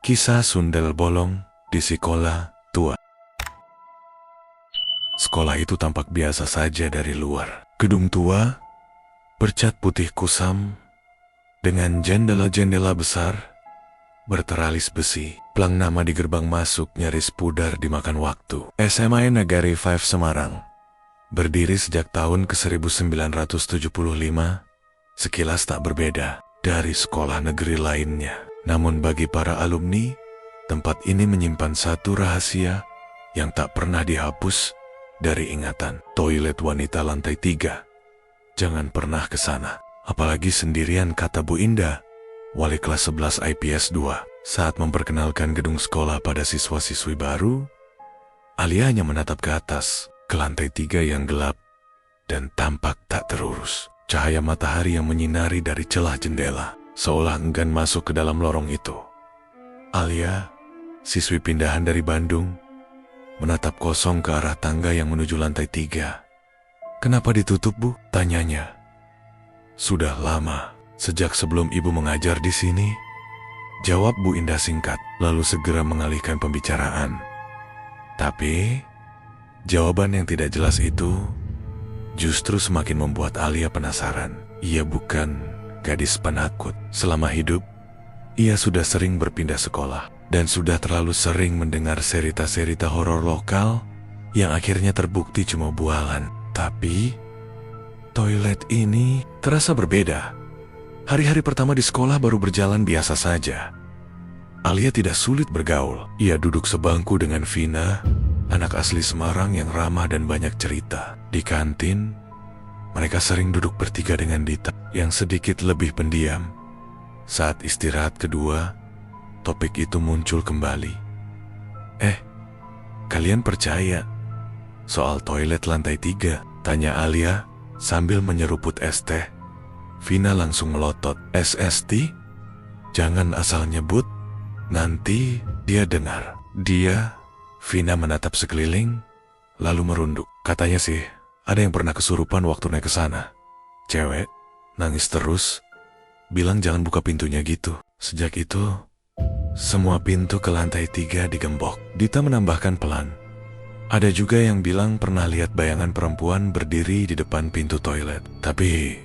Kisah Sundel Bolong di Sekolah Tua. Sekolah itu tampak biasa saja dari luar. Gedung tua, bercat putih kusam, dengan jendela-jendela besar, berteralis besi. Plang nama di gerbang masuk nyaris pudar dimakan waktu. SMA Negari 5 Semarang. Berdiri sejak tahun ke-1975, sekilas tak berbeda dari sekolah negeri lainnya. Namun bagi para alumni, tempat ini menyimpan satu rahasia yang tak pernah dihapus dari ingatan. Toilet wanita lantai 3. Jangan pernah ke sana, apalagi sendirian, kata Bu Indah, wali kelas 11 IPS 2. Saat memperkenalkan gedung sekolah pada siswa-siswi baru, Alia hanya menatap ke atas, ke lantai 3 yang gelap dan tampak tak terurus. Cahaya matahari yang menyinari dari celah jendela, seolah enggan masuk ke dalam lorong itu. Alia, siswi pindahan dari Bandung, menatap kosong ke arah tangga yang menuju lantai 3. "Kenapa ditutup, Bu?" tanyanya. "Sudah lama, sejak sebelum Ibu mengajar di sini," jawab Bu Indah singkat, lalu segera mengalihkan pembicaraan. Tapi, jawaban yang tidak jelas itu justru semakin membuat Alia penasaran. Ia bukan gadis penakut. Selama hidup, ia sudah sering berpindah sekolah dan sudah terlalu sering mendengar cerita-cerita horor lokal yang akhirnya terbukti cuma bualan. Tapi, toilet ini terasa berbeda. Hari-hari pertama di sekolah baru berjalan biasa saja. Alia tidak sulit bergaul. Ia duduk sebangku dengan Vina, anak asli Semarang yang ramah dan banyak cerita. Di kantin, mereka sering duduk bertiga dengan Dita, yang sedikit lebih pendiam. Saat istirahat kedua, topik itu muncul kembali. Kalian percaya soal toilet lantai 3? Tanya Alia sambil menyeruput es teh. Vina langsung melotot. "SST? Jangan asal nyebut, nanti dia dengar." Vina menatap sekeliling, lalu merunduk. "Katanya sih, ada yang pernah kesurupan waktu naik ke sana. Cewek, nangis terus, bilang jangan buka pintunya gitu. Sejak itu, semua pintu ke lantai 3 digembok." Dita menambahkan pelan. "Ada juga yang bilang pernah lihat bayangan perempuan berdiri di depan pintu toilet. Tapi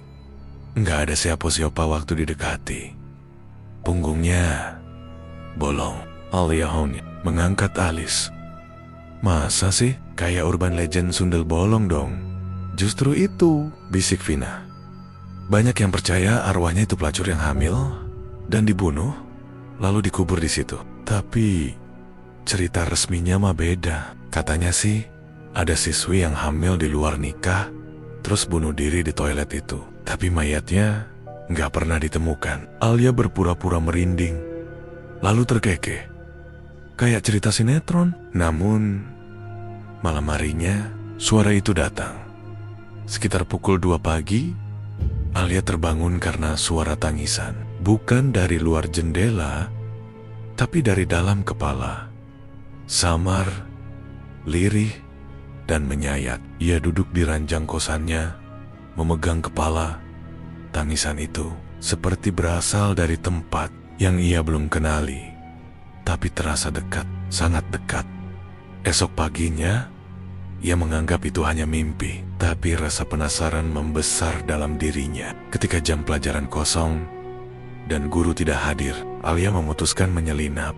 nggak ada siapa-siapa waktu didekati. Punggungnya bolong." Alia mengangkat alis. "Masa sih? Kayak urban legend Sundel Bolong dong." "Justru itu," bisik Vina. "Banyak yang percaya arwahnya itu pelacur yang hamil dan dibunuh, lalu dikubur di situ. Tapi cerita resminya mah beda. Katanya sih, ada siswi yang hamil di luar nikah, terus bunuh diri di toilet itu. Tapi mayatnya nggak pernah ditemukan." Alia berpura-pura merinding, lalu terkekeh. Kayak cerita sinetron. Namun, malam harinya, suara itu datang. Sekitar pukul 2 pagi, Alia terbangun karena suara tangisan. Bukan dari luar jendela, tapi dari dalam kepala. Samar, lirih, dan menyayat. Ia duduk di ranjang kosannya, memegang kepala. Tangisan itu seperti berasal dari tempat yang ia belum kenali, tapi terasa dekat, sangat dekat. Esok paginya, ia menganggap itu hanya mimpi, tapi rasa penasaran membesar dalam dirinya. Ketika jam pelajaran kosong dan guru tidak hadir, Alia memutuskan menyelinap.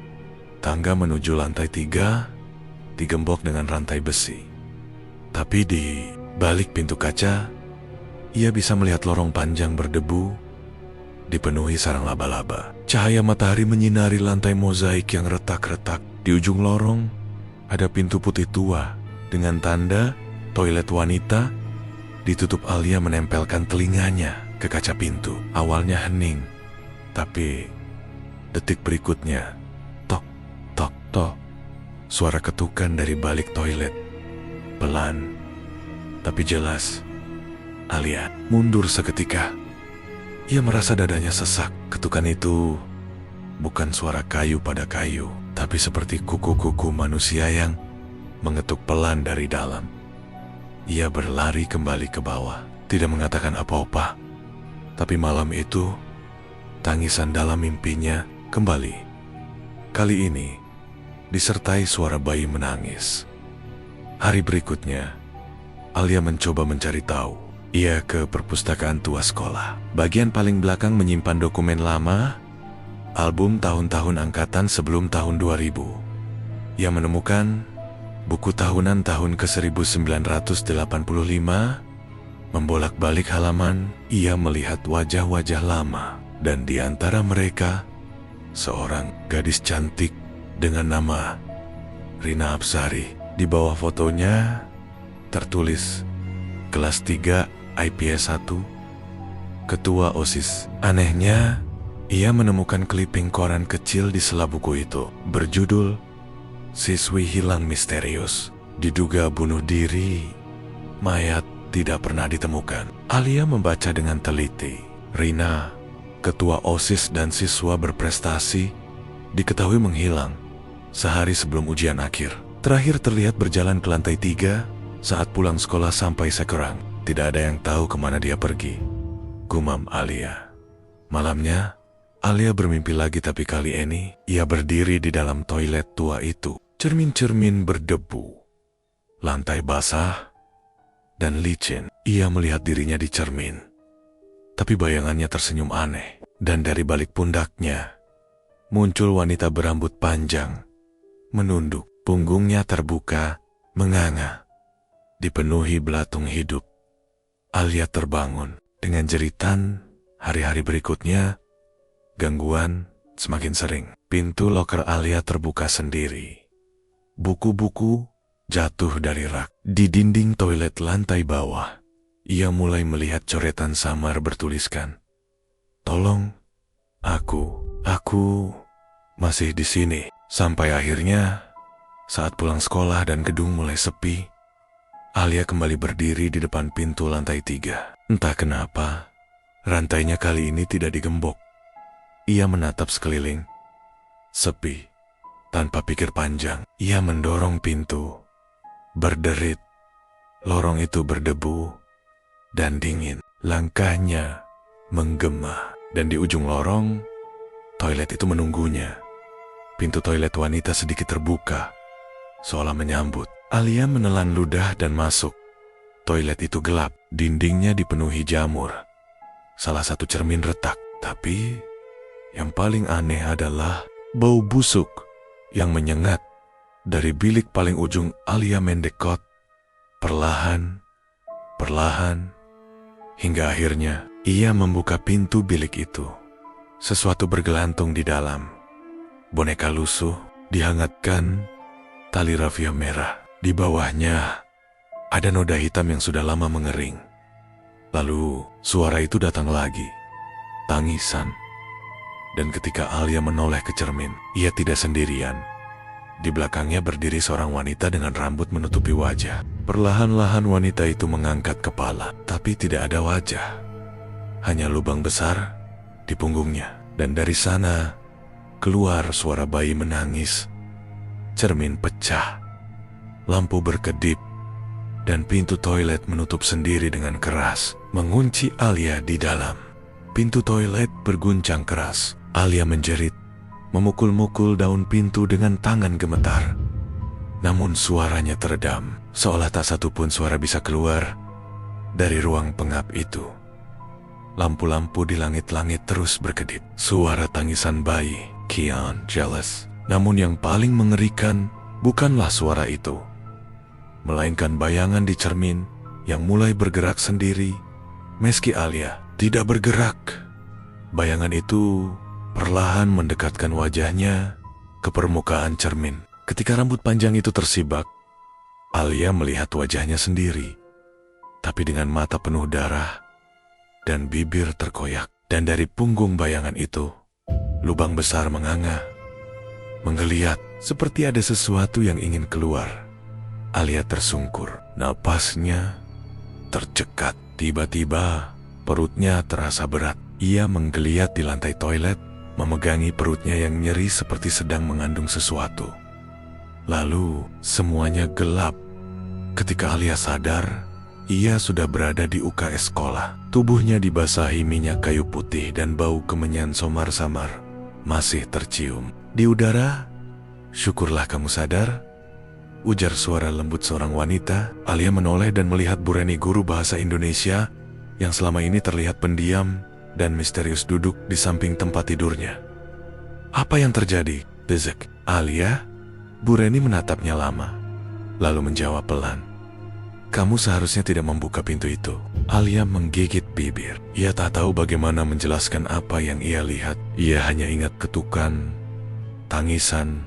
Tangga menuju lantai 3 digembok dengan rantai besi. Tapi di balik pintu kaca, ia bisa melihat lorong panjang berdebu, dipenuhi sarang laba-laba. Cahaya matahari menyinari lantai mozaik yang retak-retak. Di ujung lorong, ada pintu putih tua dengan tanda toilet wanita. Ditutup. Alia menempelkan telinganya ke kaca pintu. Awalnya hening, tapi detik berikutnya, tok, tok, tok. Suara ketukan dari balik toilet. Pelan, tapi jelas. Alia mundur seketika. Ia merasa dadanya sesak. Ketukan itu bukan suara kayu pada kayu, tapi seperti kuku-kuku manusia yang mengetuk pelan dari dalam. Ia berlari kembali ke bawah, tidak mengatakan apa-apa. Tapi malam itu, tangisan dalam mimpinya kembali. Kali ini disertai suara bayi menangis. Hari berikutnya, Alia mencoba mencari tahu. Ia ke perpustakaan tua sekolah. Bagian paling belakang menyimpan dokumen lama, album tahun-tahun angkatan sebelum tahun 2000. Ia menemukan buku tahunan tahun ke-1985. Membolak-balik halaman, ia melihat wajah-wajah lama, dan di antara mereka, seorang gadis cantik dengan nama Rina Absari. Di bawah fotonya tertulis kelas 3 IPS 1, ketua OSIS. Anehnya, ia menemukan clipping koran kecil di sela buku itu, berjudul "Siswi Hilang Misterius, Diduga Bunuh Diri, Mayat Tidak Pernah Ditemukan." Alia membaca dengan teliti. Rina, ketua OSIS dan siswa berprestasi, diketahui menghilang sehari sebelum ujian akhir. Terakhir terlihat berjalan ke lantai 3 saat pulang sekolah sampai sekarang. Tidak ada yang tahu kemana dia pergi, gumam Alia. Malamnya, Alia bermimpi lagi, tapi kali ini ia berdiri di dalam toilet tua itu. Cermin-cermin berdebu, lantai basah, dan licin. Ia melihat dirinya di cermin. Tapi bayangannya tersenyum aneh, dan dari balik pundaknya muncul wanita berambut panjang, menunduk, punggungnya terbuka, menganga, dipenuhi belatung hidup. Alia terbangun dengan jeritan. Hari-hari berikutnya, gangguan semakin sering. Pintu loker Alia terbuka sendiri. Buku-buku jatuh dari rak. Di dinding toilet lantai bawah, ia mulai melihat coretan samar bertuliskan, "Tolong, aku masih di sini." Sampai akhirnya, saat pulang sekolah dan gedung mulai sepi, Alia kembali berdiri di depan pintu lantai 3. Entah kenapa, rantainya kali ini tidak digembok. Ia menatap sekeliling. Sepi. Tanpa pikir panjang, ia mendorong pintu. Berderit. Lorong itu berdebu dan dingin. Langkahnya menggema. Dan di ujung lorong, toilet itu menunggunya. Pintu toilet wanita sedikit terbuka, seolah menyambut. Alia menelan ludah dan masuk. Toilet itu gelap, dindingnya dipenuhi jamur. Salah satu cermin retak, tapi yang paling aneh adalah bau busuk yang menyengat dari bilik paling ujung. Alia mendekot, perlahan, hingga akhirnya ia membuka pintu bilik itu. Sesuatu bergelantung di dalam. Boneka lusuh, dihangatkan tali rafia merah. Di bawahnya ada noda hitam yang sudah lama mengering. Lalu suara itu datang lagi, tangisan. Dan ketika Alia menoleh ke cermin, ia tidak sendirian. Di belakangnya berdiri seorang wanita dengan rambut menutupi wajah. Perlahan-lahan wanita itu mengangkat kepala, tapi tidak ada wajah. Hanya lubang besar di punggungnya. Dan dari sana keluar suara bayi menangis. Cermin pecah, lampu berkedip, dan pintu toilet menutup sendiri dengan keras, mengunci Alia di dalam. Pintu toilet berguncang keras. Alia menjerit, memukul-mukul daun pintu dengan tangan gemetar. Namun suaranya teredam, seolah tak satu pun suara bisa keluar dari ruang pengap itu. Lampu-lampu di langit-langit terus berkedip. Suara tangisan bayi, Kian, jealous. Namun yang paling mengerikan bukanlah suara itu, melainkan bayangan di cermin yang mulai bergerak sendiri. Meski Alia tidak bergerak, bayangan itu perlahan mendekatkan wajahnya ke permukaan cermin. Ketika rambut panjang itu tersibak, Alia melihat wajahnya sendiri, tapi dengan mata penuh darah dan bibir terkoyak. Dan dari punggung bayangan itu, lubang besar menganga, menggeliat seperti ada sesuatu yang ingin keluar. Alia tersungkur, napasnya tercekat. Tiba-tiba perutnya terasa berat. Ia menggeliat di lantai toilet, memegangi perutnya yang nyeri seperti sedang mengandung sesuatu. Lalu semuanya gelap. Ketika Alia sadar, ia sudah berada di UKS sekolah. Tubuhnya dibasahi minyak kayu putih dan bau kemenyan samar-samar masih tercium. Di udara, syukurlah kamu sadar, ujar suara lembut seorang wanita. Alia menoleh dan melihat Bu Reni, guru bahasa Indonesia yang selama ini terlihat pendiam dan misterius, duduk di samping tempat tidurnya. Apa yang terjadi? Desek Alia. Bu Reni menatapnya lama, lalu menjawab pelan. Kamu seharusnya tidak membuka pintu itu. Alia menggigit bibir. Ia tak tahu bagaimana menjelaskan apa yang ia lihat. Ia hanya ingat ketukan, tangisan,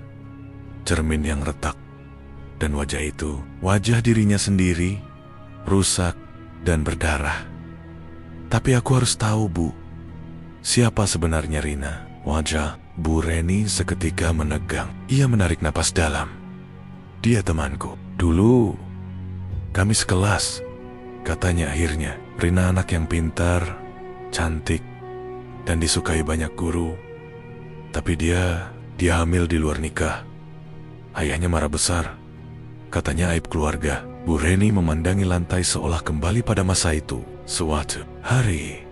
cermin yang retak, dan wajah itu, wajah dirinya sendiri, rusak dan berdarah. Tapi aku harus tahu, Bu, siapa sebenarnya Rina? Wajah Bu Reni seketika menegang. Ia menarik napas dalam. Dia temanku. Dulu kami sekelas, katanya akhirnya. Rina anak yang pintar, cantik, dan disukai banyak guru. Tapi dia hamil di luar nikah. Ayahnya marah besar. Katanya aib keluarga. Bu Reni memandangi lantai seolah kembali pada masa itu. Suatu hari,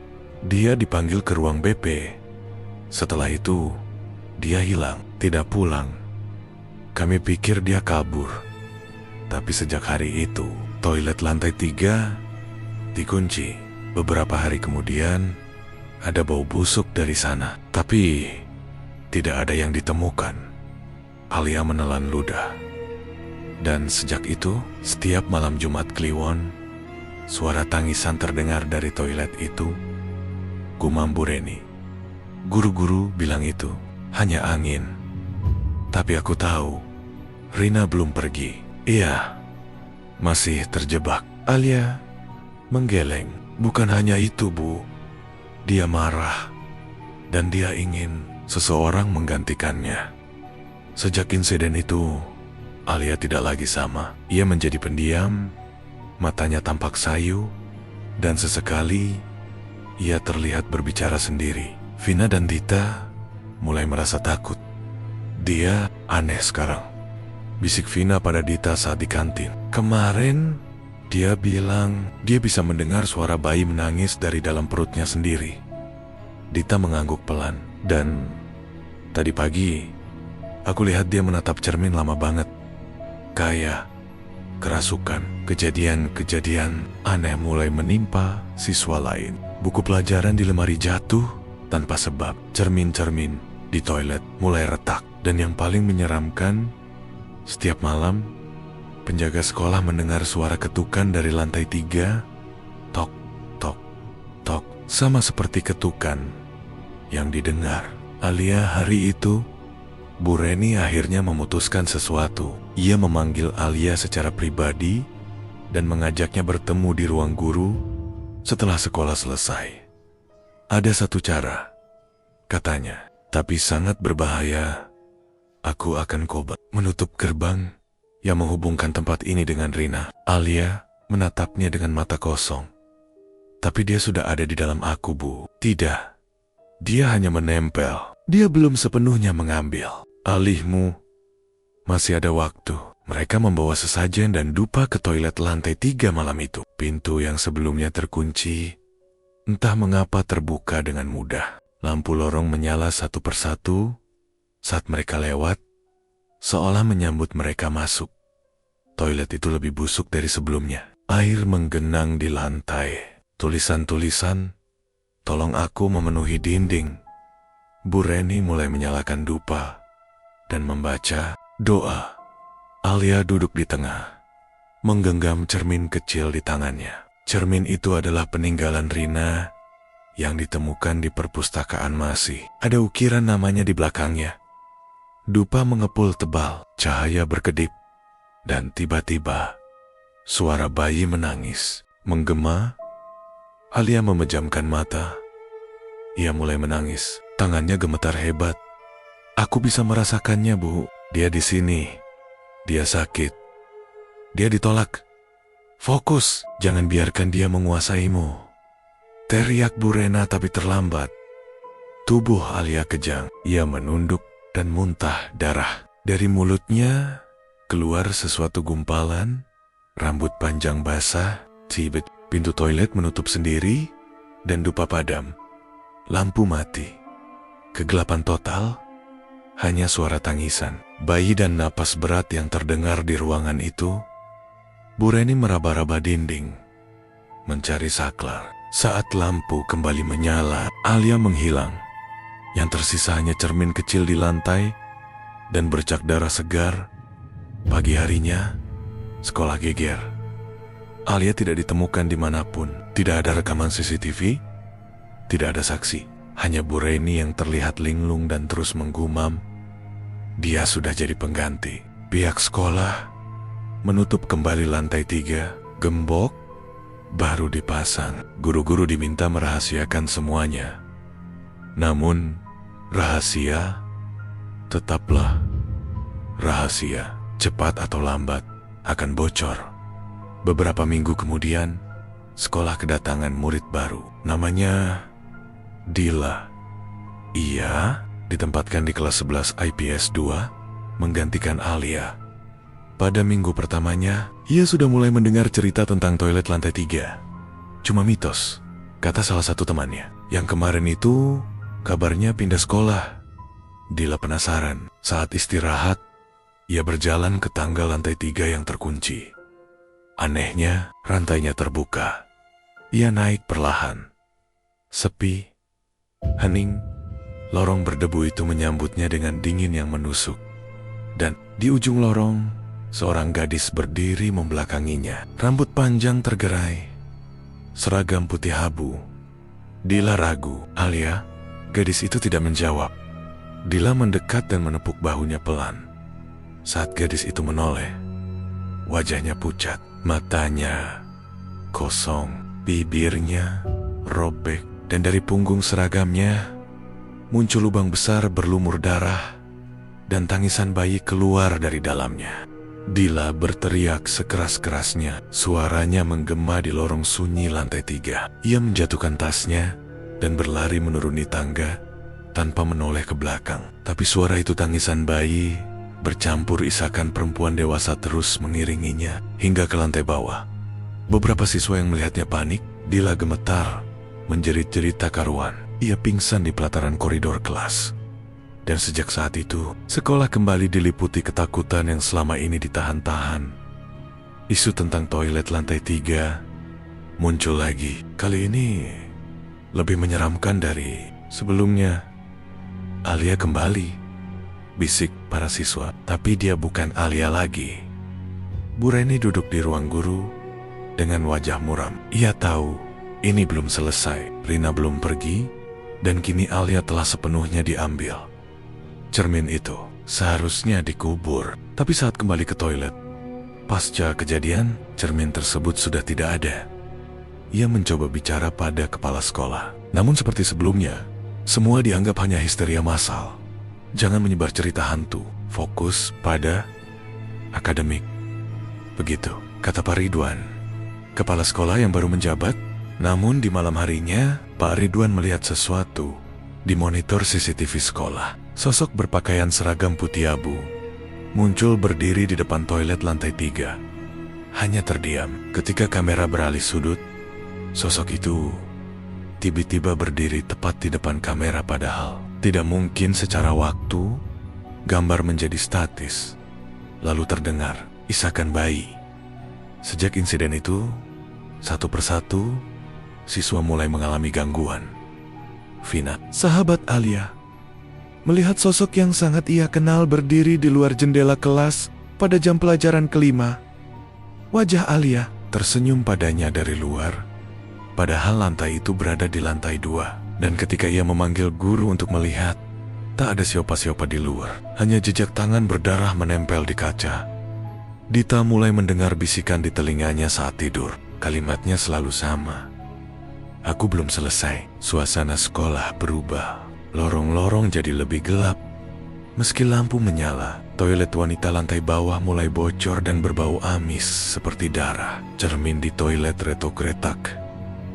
dia dipanggil ke ruang BP. Setelah itu, dia hilang, tidak pulang. Kami pikir dia kabur. Tapi sejak hari itu, toilet lantai 3 dikunci. Beberapa hari kemudian, ada bau busuk dari sana. Tapi, tidak ada yang ditemukan. Alia menelan ludah. Dan sejak itu, setiap malam Jumat Kliwon, suara tangisan terdengar dari toilet itu. Gumam Bu Reni. Guru-guru bilang itu hanya angin. Tapi aku tahu, Rina belum pergi. Iya, masih terjebak. Alia menggeleng. Bukan hanya itu, Bu. Dia marah. Dan dia ingin seseorang menggantikannya. Sejak insiden itu, Alia tidak lagi sama. Ia menjadi pendiam, matanya tampak sayu, dan sesekali ia terlihat berbicara sendiri. Vina dan Dita mulai merasa takut. Dia aneh sekarang, bisik Vina pada Dita saat di kantin. Kemarin, dia bilang dia bisa mendengar suara bayi menangis dari dalam perutnya sendiri. Dita mengangguk pelan, dan tadi pagi, aku lihat dia menatap cermin lama banget. Kayak kerasukan. Kejadian-kejadian aneh mulai menimpa siswa lain. Buku pelajaran di lemari jatuh tanpa sebab. Cermin-cermin di toilet mulai retak. Dan yang paling menyeramkan, setiap malam, penjaga sekolah mendengar suara ketukan dari lantai 3. Tok, tok, tok. Sama seperti ketukan yang didengar. Alia hari itu, Bu Reni akhirnya memutuskan sesuatu. Ia memanggil Alia secara pribadi dan mengajaknya bertemu di ruang guru setelah sekolah selesai. Ada satu cara, katanya, tapi sangat berbahaya. Aku akan coba menutup gerbang yang menghubungkan tempat ini dengan Rina. Alia menatapnya dengan mata kosong. Tapi dia sudah ada di dalam aku, Bu. Tidak, dia hanya menempel. Dia belum sepenuhnya mengambil alihmu. Masih ada waktu. Mereka membawa sesajen dan dupa ke toilet lantai 3 malam itu. Pintu yang sebelumnya terkunci, entah mengapa terbuka dengan mudah. Lampu lorong menyala satu persatu saat mereka lewat, seolah menyambut mereka masuk. Toilet itu lebih busuk dari sebelumnya. Air menggenang di lantai. Tulisan-tulisan, tolong aku, memenuhi dinding. Bu Reni mulai menyalakan dupa dan membaca doa. Alia duduk di tengah, menggenggam cermin kecil di tangannya. Cermin itu adalah peninggalan Rina yang ditemukan di perpustakaan Masih. Ada ukiran namanya di belakangnya. Dupa mengepul tebal, cahaya berkedip, dan tiba-tiba suara bayi menangis. Menggema, Alia memejamkan mata. Ia mulai menangis, tangannya gemetar hebat. Aku bisa merasakannya, Bu. Dia di sini. Dia sakit. Dia ditolak. Fokus, jangan biarkan dia menguasaimu. Teriak Bu Rena tapi terlambat. Tubuh Alia kejang. Ia menunduk dan muntah darah. Dari mulutnya keluar sesuatu gumpalan, rambut panjang basah. Tibet, pintu toilet menutup sendiri, dan dupa padam. Lampu mati. Kegelapan total. hanya suara tangisan bayi dan napas berat yang terdengar di ruangan itu. Bu Reni meraba-raba dinding, mencari saklar. Saat lampu kembali menyala, Alia menghilang. Yang tersisa hanya cermin kecil di lantai dan bercak darah segar. Pagi harinya, sekolah geger. Alia tidak ditemukan dimanapun. Tidak ada rekaman CCTV, tidak ada saksi. Hanya Bu Reni yang terlihat linglung dan terus menggumam. Dia sudah jadi pengganti. Pihak sekolah menutup kembali lantai 3, gembok baru dipasang. Guru-guru diminta merahasiakan semuanya. Namun, rahasia tetaplah rahasia. Cepat atau lambat akan bocor. Beberapa minggu kemudian, sekolah kedatangan murid baru. Namanya Dila. Ia ditempatkan di kelas 11 IPS 2, menggantikan Alia. Pada minggu pertamanya, ia sudah mulai mendengar cerita tentang toilet lantai 3. Cuma mitos, kata salah satu temannya. Yang kemarin itu, kabarnya pindah sekolah. Dila penasaran. Saat istirahat, ia berjalan ke tangga lantai 3 yang terkunci. Anehnya, rantainya terbuka. Ia naik perlahan. Sepi, hening, lorong berdebu itu menyambutnya dengan dingin yang menusuk. Dan di ujung lorong, seorang gadis berdiri membelakanginya. Rambut panjang tergerai, seragam putih abu. Dila ragu. Alia, gadis itu tidak menjawab. Dila mendekat dan menepuk bahunya pelan. Saat gadis itu menoleh, wajahnya pucat, matanya kosong, bibirnya robek, dan dari punggung seragamnya muncul lubang besar berlumur darah dan tangisan bayi keluar dari dalamnya. Dila berteriak sekeras-kerasnya. Suaranya menggema di lorong sunyi lantai 3. Ia menjatuhkan tasnya dan berlari menuruni tangga tanpa menoleh ke belakang. Tapi suara itu tangisan bayi bercampur isakan perempuan dewasa terus mengiringinya hingga ke lantai bawah. Beberapa siswa yang melihatnya panik. Dila gemetar, menjerit-jerit tak karuan. Ia pingsan di pelataran koridor kelas. Dan sejak saat itu, sekolah kembali diliputi ketakutan yang selama ini ditahan-tahan. Isu tentang toilet lantai 3 muncul lagi. Kali ini lebih menyeramkan dari sebelumnya. Alia kembali, bisik para siswa. Tapi dia bukan Alia lagi. Bu Reni duduk di ruang guru dengan wajah muram. Ia tahu ini belum selesai. Rina belum pergi, dan kini Alia telah sepenuhnya diambil. Cermin itu seharusnya dikubur, tapi saat kembali ke toilet, pasca kejadian, cermin tersebut sudah tidak ada. Ia mencoba bicara pada kepala sekolah. Namun seperti sebelumnya, semua dianggap hanya histeria massal. Jangan menyebar cerita hantu, fokus pada akademik. Begitu, kata Pak Ridwan, kepala sekolah yang baru menjabat. Namun di malam harinya, Pak Ridwan melihat sesuatu di monitor CCTV sekolah. Sosok berpakaian seragam putih abu muncul berdiri di depan toilet lantai 3. Hanya terdiam. Ketika kamera beralih sudut, sosok itu tiba-tiba berdiri tepat di depan kamera. Padahal tidak mungkin secara waktu gambar menjadi statis. Lalu terdengar isakan bayi. Sejak insiden itu, satu persatu siswa mulai mengalami gangguan. Vina, sahabat Alia, melihat sosok yang sangat ia kenal berdiri di luar jendela kelas pada jam pelajaran kelima. Wajah Alia tersenyum padanya dari luar, padahal lantai itu berada di lantai 2. Dan ketika ia memanggil guru untuk melihat, tak ada siapa-siapa di luar. Hanya jejak tangan berdarah menempel di kaca. Dita mulai mendengar bisikan di telinganya saat tidur. Kalimatnya selalu sama. Aku belum selesai. Suasana sekolah berubah. Lorong-lorong jadi lebih gelap. Meski lampu menyala, toilet wanita lantai bawah mulai bocor dan berbau amis seperti darah. Cermin di toilet retak-retak,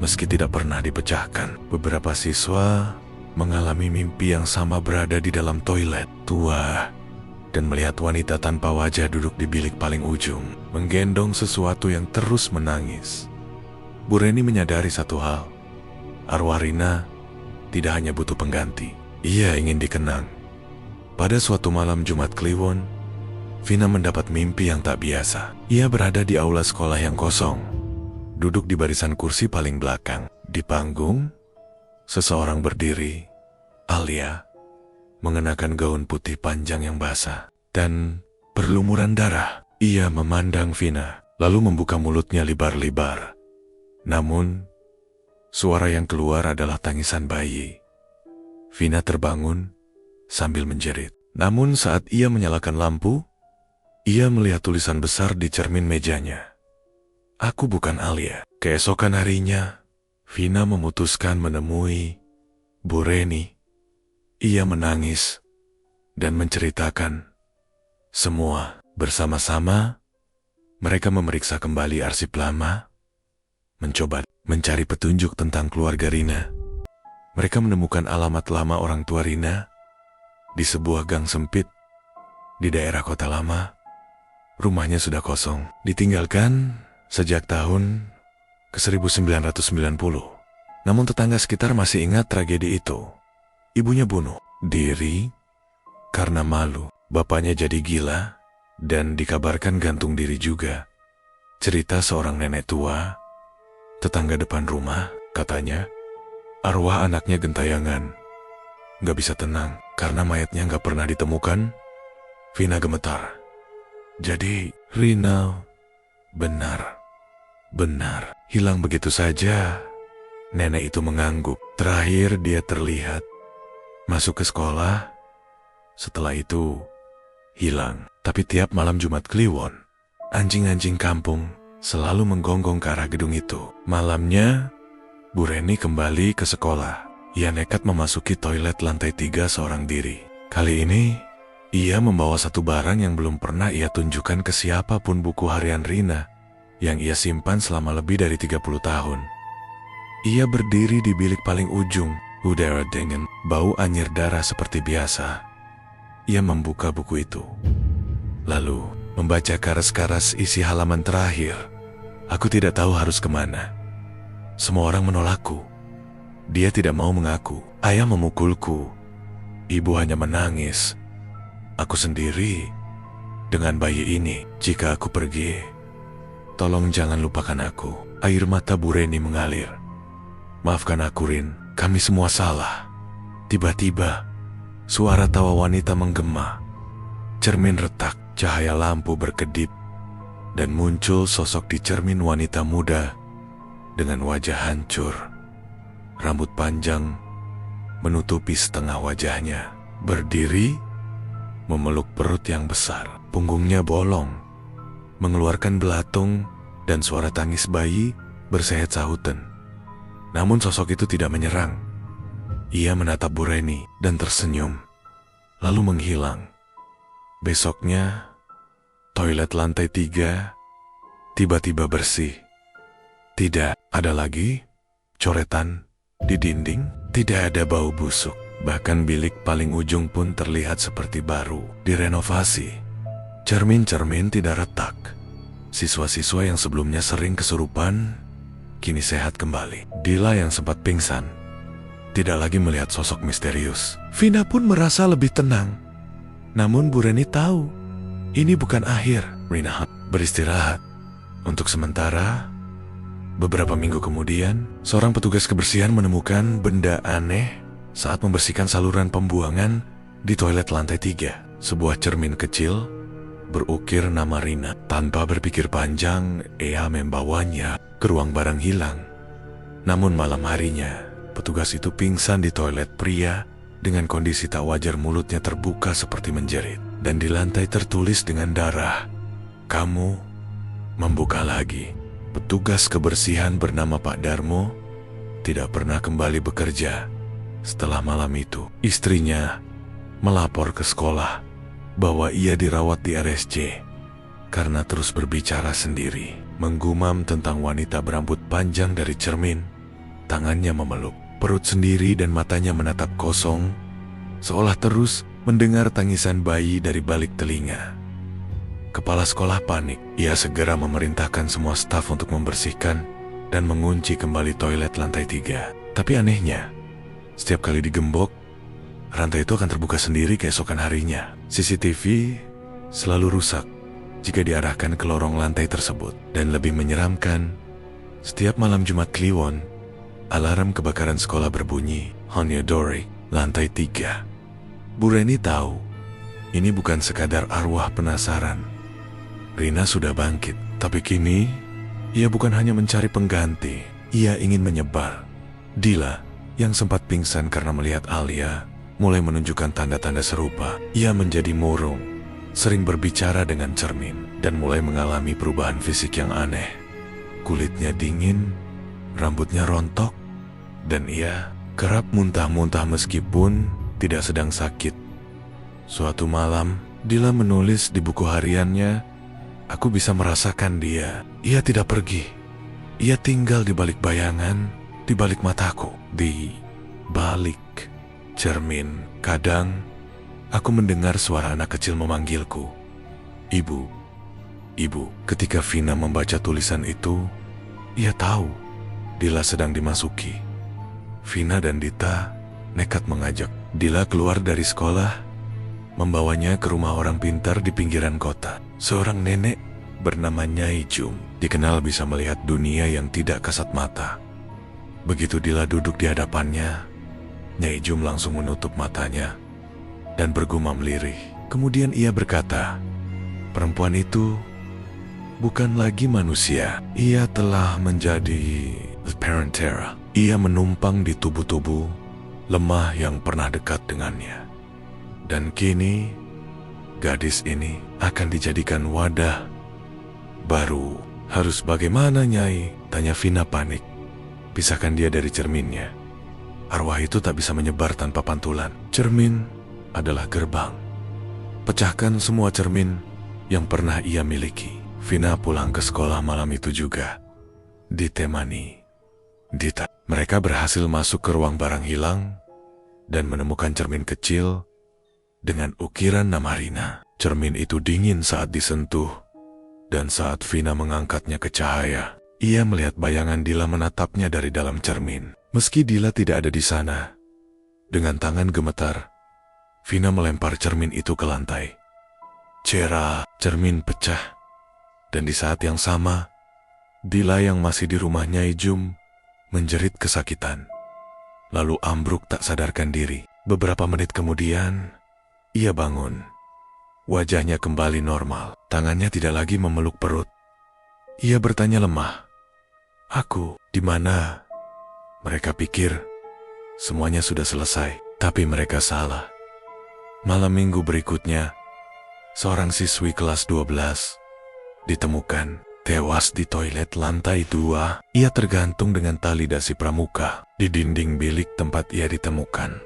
meski tidak pernah dipecahkan. Beberapa siswa mengalami mimpi yang sama, berada di dalam toilet tua dan melihat wanita tanpa wajah duduk di bilik paling ujung, menggendong sesuatu yang terus menangis. Bu Reni menyadari satu hal. Arwah Rina tidak hanya butuh pengganti, ia ingin dikenang. Pada suatu malam Jumat Kliwon, Vina mendapat mimpi yang tak biasa. Ia berada di aula sekolah yang kosong, duduk di barisan kursi paling belakang. Di panggung, seseorang berdiri, Alia, mengenakan gaun putih panjang yang basah dan berlumuran darah. Ia memandang Vina, lalu membuka mulutnya lebar-lebar. Namun, suara yang keluar adalah tangisan bayi. Vina terbangun sambil menjerit. Namun saat ia menyalakan lampu, ia melihat tulisan besar di cermin mejanya. Aku bukan Alia. Keesokan harinya, Vina memutuskan menemui Bu Reni. Ia menangis dan menceritakan semua. Bersama-sama, mereka memeriksa kembali arsip lama, mencoba mencari petunjuk tentang keluarga Rina. Mereka menemukan alamat lama orang tua Rina di sebuah gang sempit di daerah kota lama. Rumahnya sudah kosong, ditinggalkan sejak tahun ke-1990. Namun tetangga sekitar masih ingat tragedi itu. Ibunya bunuh diri karena malu. Bapaknya jadi gila dan dikabarkan gantung diri juga. Cerita seorang nenek tua, tetangga depan rumah, katanya, arwah anaknya gentayangan. Gak bisa tenang karena mayatnya gak pernah ditemukan. Vina gemetar. Jadi Rina benar hilang begitu saja. Nenek itu mengangguk. Terakhir dia terlihat masuk ke sekolah. Setelah itu hilang. Tapi tiap malam Jumat Kliwon, anjing-anjing kampung selalu menggonggong ke arah gedung itu. Malamnya, Bu Reni kembali ke sekolah. Ia nekat memasuki toilet lantai 3 seorang diri. Kali ini, ia membawa satu barang yang belum pernah ia tunjukkan ke siapapun, buku harian Rina yang ia simpan selama lebih dari 30 tahun. Ia berdiri di bilik paling ujung, udara dengan bau anyir darah seperti biasa. Ia membuka buku itu, lalu membaca karas-karas isi halaman terakhir. Aku tidak tahu harus kemana. Semua orang menolakku. Dia tidak mau mengaku. Ayah memukulku. Ibu hanya menangis. Aku sendiri dengan bayi ini. Jika aku pergi, tolong jangan lupakan aku. Air mata Bu Reni mengalir. Maafkan aku, Rin. Kami semua salah. Tiba-tiba, suara tawa wanita menggema. Cermin retak, cahaya lampu berkedip, dan muncul sosok di cermin wanita muda dengan wajah hancur. Rambut panjang menutupi setengah wajahnya. Berdiri, memeluk perut yang besar. Punggungnya bolong, mengeluarkan belatung, dan suara tangis bayi bersahut-sahutan. Namun sosok itu tidak menyerang. Ia menatap Bu Reni dan tersenyum, lalu menghilang. Besoknya, toilet lantai 3 tiba-tiba bersih. Tidak ada lagi coretan di dinding, tidak ada bau busuk. Bahkan bilik paling ujung pun terlihat seperti baru, direnovasi. Cermin-cermin tidak retak. Siswa-siswa yang sebelumnya sering kesurupan, kini sehat kembali. Dila yang sempat pingsan tidak lagi melihat sosok misterius. Vina pun merasa lebih tenang. Namun Bu Reni tahu, ini bukan akhir. Rina beristirahat. Untuk sementara, beberapa minggu kemudian, seorang petugas kebersihan menemukan benda aneh saat membersihkan saluran pembuangan di toilet lantai 3. Sebuah cermin kecil berukir nama Rina. Tanpa berpikir panjang, ia membawanya ke ruang barang hilang. Namun malam harinya, petugas itu pingsan di toilet pria dengan kondisi tak wajar. Mulutnya terbuka seperti menjerit, dan di lantai tertulis dengan darah, "Kamu membuka lagi." Petugas kebersihan bernama Pak Darmo tidak pernah kembali bekerja. Setelah malam itu, istrinya melapor ke sekolah bahwa ia dirawat di RSC karena terus berbicara sendiri, menggumam tentang wanita berambut panjang dari cermin. Tangannya memeluk perut sendiri dan matanya menatap kosong, seolah terus mendengar tangisan bayi dari balik telinga. Kepala sekolah panik. Ia segera memerintahkan semua staf untuk membersihkan dan mengunci kembali toilet lantai 3. Tapi anehnya, setiap kali digembok, rantai itu akan terbuka sendiri keesokan harinya. CCTV selalu rusak jika diarahkan ke lorong lantai tersebut. Dan lebih menyeramkan, setiap malam Jumat Kliwon, alarm kebakaran sekolah berbunyi. Honyodori, lantai 3. Bu Reni tahu, ini bukan sekadar arwah penasaran. Rina sudah bangkit, tapi kini ia bukan hanya mencari pengganti, ia ingin menyebar. Dila, yang sempat pingsan karena melihat Alia, mulai menunjukkan tanda-tanda serupa. Ia menjadi murung, sering berbicara dengan cermin, dan mulai mengalami perubahan fisik yang aneh. Kulitnya dingin, rambutnya rontok, dan ia kerap muntah-muntah meskipun tidak sedang sakit. Suatu malam, Dila menulis di buku hariannya, "Aku bisa merasakan dia. Ia tidak pergi. Ia tinggal di balik bayangan, di balik mataku, di balik cermin. Kadang, aku mendengar suara anak kecil memanggilku. Ibu, ibu." Ketika Vina membaca tulisan itu, ia tahu Dila sedang dimasuki. Vina dan Dita nekat mengajak Dila keluar dari sekolah, membawanya ke rumah orang pintar di pinggiran kota. Seorang nenek bernama Nyai Jum dikenal bisa melihat dunia yang tidak kasat mata. Begitu Dila duduk di hadapannya, Nyai Jum langsung menutup matanya dan bergumam lirih. Kemudian ia berkata, "Perempuan itu bukan lagi manusia. Ia telah menjadi Parentera." Ia menumpang di tubuh-tubuh lemah yang pernah dekat dengannya. Dan kini, gadis ini akan dijadikan wadah baru. "Harus bagaimana, Nyai?" tanya Vina panik. "Pisahkan dia dari cerminnya. Arwah itu tak bisa menyebar tanpa pantulan. Cermin adalah gerbang. Pecahkan semua cermin yang pernah ia miliki." Vina pulang ke sekolah malam itu juga ditemani Dita. Mereka berhasil masuk ke ruang barang hilang dan menemukan cermin kecil dengan ukiran nama Rina. Cermin itu dingin saat disentuh, dan saat Vina mengangkatnya ke cahaya, ia melihat bayangan Dila menatapnya dari dalam cermin. Meski Dila tidak ada di sana, dengan tangan gemetar, Vina melempar cermin itu ke lantai. Cera, cermin pecah, dan di saat yang sama, Dila yang masih di rumah Nyai Jum menjerit kesakitan, lalu ambruk tak sadarkan diri. Beberapa menit kemudian, ia bangun. Wajahnya kembali normal, tangannya tidak lagi memeluk perut. Ia bertanya lemah, "Aku, di mana?" Mereka pikir semuanya sudah selesai, tapi mereka salah. Malam minggu berikutnya, seorang siswi kelas 12 ditemukan tewas di toilet lantai 2. Ia tergantung dengan tali dasi pramuka di dinding bilik tempat ia ditemukan.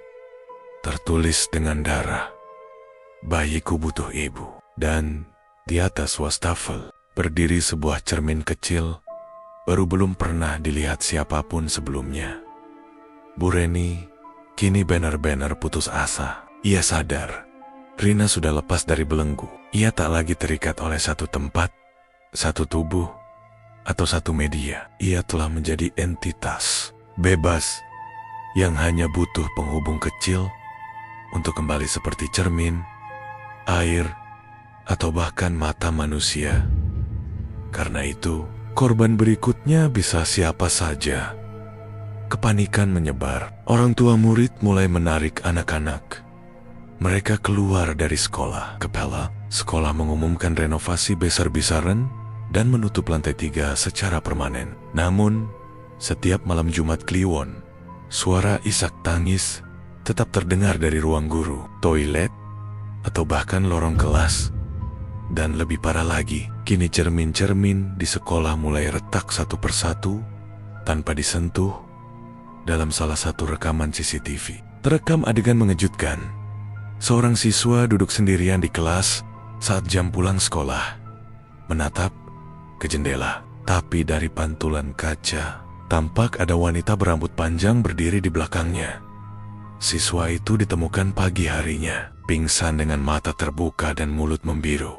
Tertulis dengan darah, "Bayiku butuh ibu." Dan di atas wastafel berdiri sebuah cermin kecil, baru belum pernah dilihat siapapun sebelumnya. Bu Reni kini benar-benar putus asa. Ia sadar, Rina sudah lepas dari belenggu. Ia tak lagi terikat oleh satu tempat, satu tubuh, atau satu media. Ia telah menjadi entitas bebas yang hanya butuh penghubung kecil untuk kembali seperti cermin, air, atau bahkan mata manusia. Karena itu, korban berikutnya bisa siapa saja. Kepanikan menyebar. Orang tua murid mulai menarik anak-anak. Mereka keluar dari sekolah. Kepala sekolah mengumumkan renovasi besar-besaran dan menutup lantai 3 secara permanen. Namun, setiap malam Jumat Kliwon, suara isak tangis tetap terdengar dari ruang guru, toilet, atau bahkan lorong kelas. Dan lebih parah lagi, kini cermin-cermin di sekolah mulai retak satu persatu tanpa disentuh. Dalam salah satu rekaman CCTV, terekam adegan mengejutkan. Seorang siswa duduk sendirian di kelas saat jam pulang sekolah, menatap ke jendela. Tapi dari pantulan kaca, tampak ada wanita berambut panjang berdiri di belakangnya. Siswa itu ditemukan pagi harinya, pingsan dengan mata terbuka dan mulut membiru.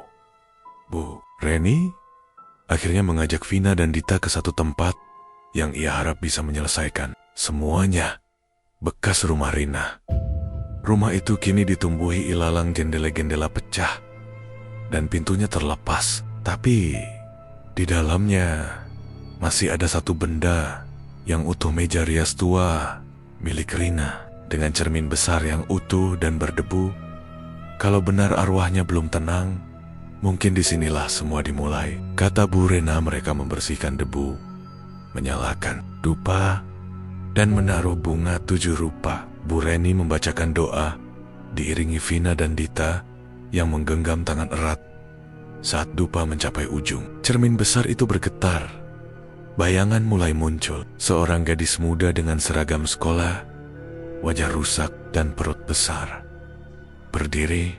Bu Reni akhirnya mengajak Vina dan Dita ke satu tempat yang ia harap bisa menyelesaikan semuanya. Bekas rumah Rina. Rumah itu kini ditumbuhi ilalang jendela-jendela pecah dan pintunya terlepas. Tapi di dalamnya masih ada satu benda yang utuh, meja rias tua milik Rina dengan cermin besar yang utuh dan berdebu. Kalau benar arwahnya belum tenang, mungkin disinilah semua dimulai, kata Bu Rena. Mereka membersihkan debu, menyalakan dupa, dan menaruh bunga 7 rupa. Bu Reni membacakan doa, diiringi Vina dan Dita yang menggenggam tangan erat. Saat dupa mencapai ujung, cermin besar itu bergetar. Bayangan mulai muncul, seorang gadis muda dengan seragam sekolah, wajah rusak dan perut besar. Berdiri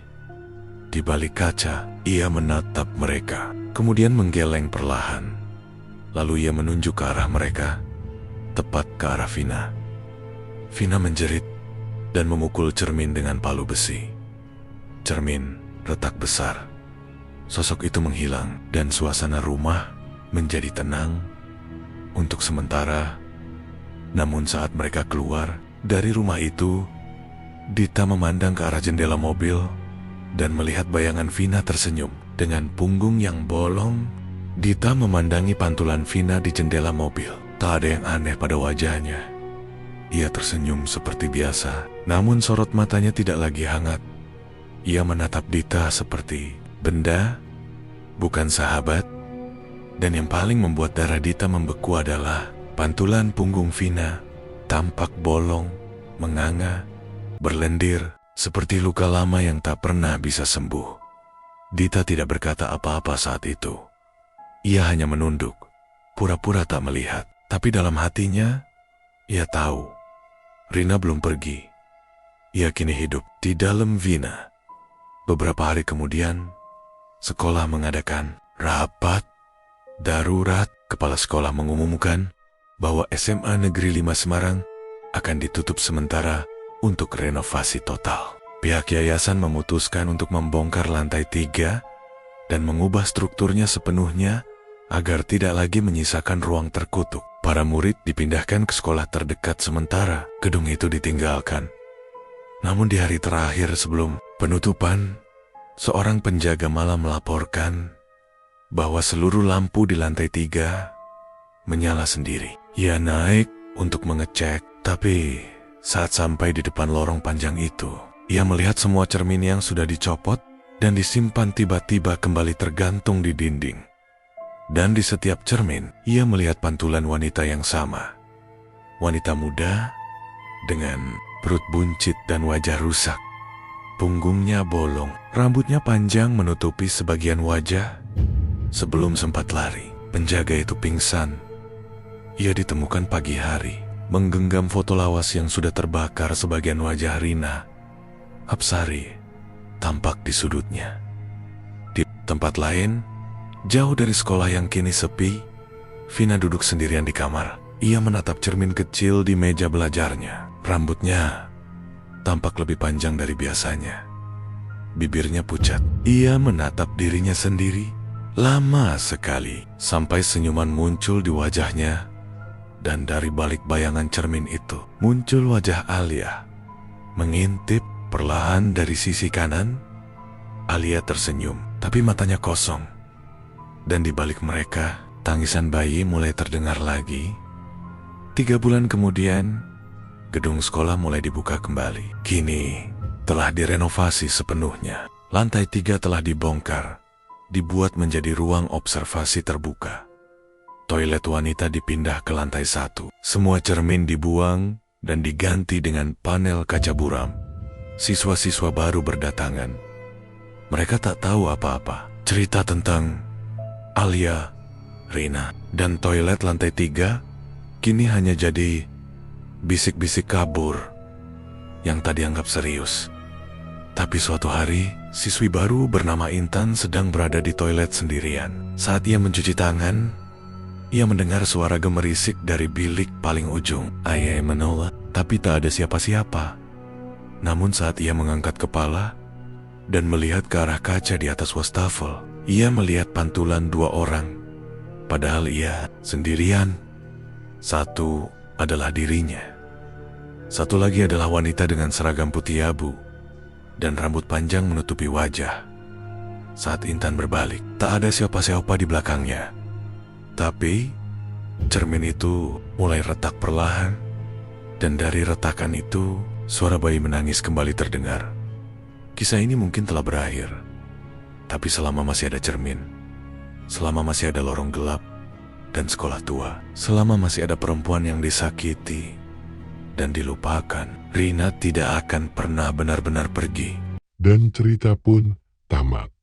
di balik kaca, ia menatap mereka, kemudian menggeleng perlahan. Lalu ia menunjuk ke arah mereka, tepat ke arah Vina. Vina menjerit dan memukul cermin dengan palu besi. Cermin retak besar. Sosok itu menghilang dan suasana rumah menjadi tenang untuk sementara. Namun saat mereka keluar dari rumah itu, Dita memandang ke arah jendela mobil dan melihat bayangan Vina tersenyum dengan punggung yang bolong. Dita memandangi pantulan Vina di jendela mobil. Tak ada yang aneh pada wajahnya. Ia tersenyum seperti biasa, namun sorot matanya tidak lagi hangat. Ia menatap Dita seperti benda, bukan sahabat. Dan yang paling membuat darah Dita membeku adalah pantulan punggung Vina tampak bolong, menganga, berlendir, seperti luka lama yang tak pernah bisa sembuh. Dita tidak berkata apa-apa saat itu. Ia hanya menunduk, pura-pura tak melihat. Tapi dalam hatinya, ia tahu Rina belum pergi. Ia kini hidup di dalam Vina. Beberapa hari kemudian, sekolah mengadakan rapat darurat. Kepala sekolah mengumumkan bahwa SMA Negeri 5 Semarang akan ditutup sementara untuk renovasi total. Pihak yayasan memutuskan untuk membongkar lantai 3 dan mengubah strukturnya sepenuhnya agar tidak lagi menyisakan ruang terkutuk. Para murid dipindahkan ke sekolah terdekat sementara gedung itu ditinggalkan. Namun di hari terakhir sebelum penutupan, seorang penjaga malam melaporkan bahwa seluruh lampu di lantai 3 menyala sendiri. Ia naik untuk mengecek, tapi saat sampai di depan lorong panjang itu, ia melihat semua cermin yang sudah dicopot dan disimpan tiba-tiba kembali tergantung di dinding. Dan di setiap cermin, ia melihat pantulan wanita yang sama. Wanita muda dengan perut buncit dan wajah rusak. Punggungnya bolong, rambutnya panjang menutupi sebagian wajah. Sebelum sempat lari, penjaga itu pingsan. Ia ditemukan pagi hari, menggenggam foto lawas yang sudah terbakar. Sebagian wajah Rina Apsari tampak di sudutnya. Di tempat lain, jauh dari sekolah yang kini sepi, Vina duduk sendirian di kamar. Ia menatap cermin kecil di meja belajarnya. Rambutnya tampak lebih panjang dari biasanya. Bibirnya pucat. Ia menatap dirinya sendiri lama sekali, sampai senyuman muncul di wajahnya. Dan dari balik bayangan cermin itu, muncul wajah Alia. Mengintip perlahan dari sisi kanan, Alia tersenyum, tapi matanya kosong. Dan di balik mereka, tangisan bayi mulai terdengar lagi. 3 bulan kemudian, gedung sekolah mulai dibuka kembali. Kini telah direnovasi sepenuhnya. Lantai 3 telah dibongkar, dibuat menjadi ruang observasi terbuka. Toilet wanita dipindah ke lantai 1. Semua cermin dibuang dan diganti dengan panel kaca buram. Siswa-siswa baru berdatangan. Mereka tak tahu apa-apa. Cerita tentang Alia, Rina, dan toilet lantai 3 kini hanya jadi bisik-bisik kabur yang tak dianggap serius. Tapi suatu hari, siswi baru bernama Intan sedang berada di toilet sendirian. Saat ia mencuci tangan, ia mendengar suara gemerisik dari bilik paling ujung. Ayah menolak, tapi tak ada siapa-siapa. Namun saat ia mengangkat kepala dan melihat ke arah kaca di atas wastafel, ia melihat pantulan 2 orang. Padahal ia sendirian. Satu adalah dirinya. Satu lagi adalah wanita dengan seragam putih abu dan rambut panjang menutupi wajah. Saat Intan berbalik, tak ada siapa-siapa di belakangnya. Tapi, cermin itu mulai retak perlahan, dan dari retakan itu, suara bayi menangis kembali terdengar. Kisah ini mungkin telah berakhir, tapi selama masih ada cermin, selama masih ada lorong gelap dan sekolah tua, selama masih ada perempuan yang disakiti dan dilupakan, Rina tidak akan pernah benar-benar pergi. Dan cerita pun tamat.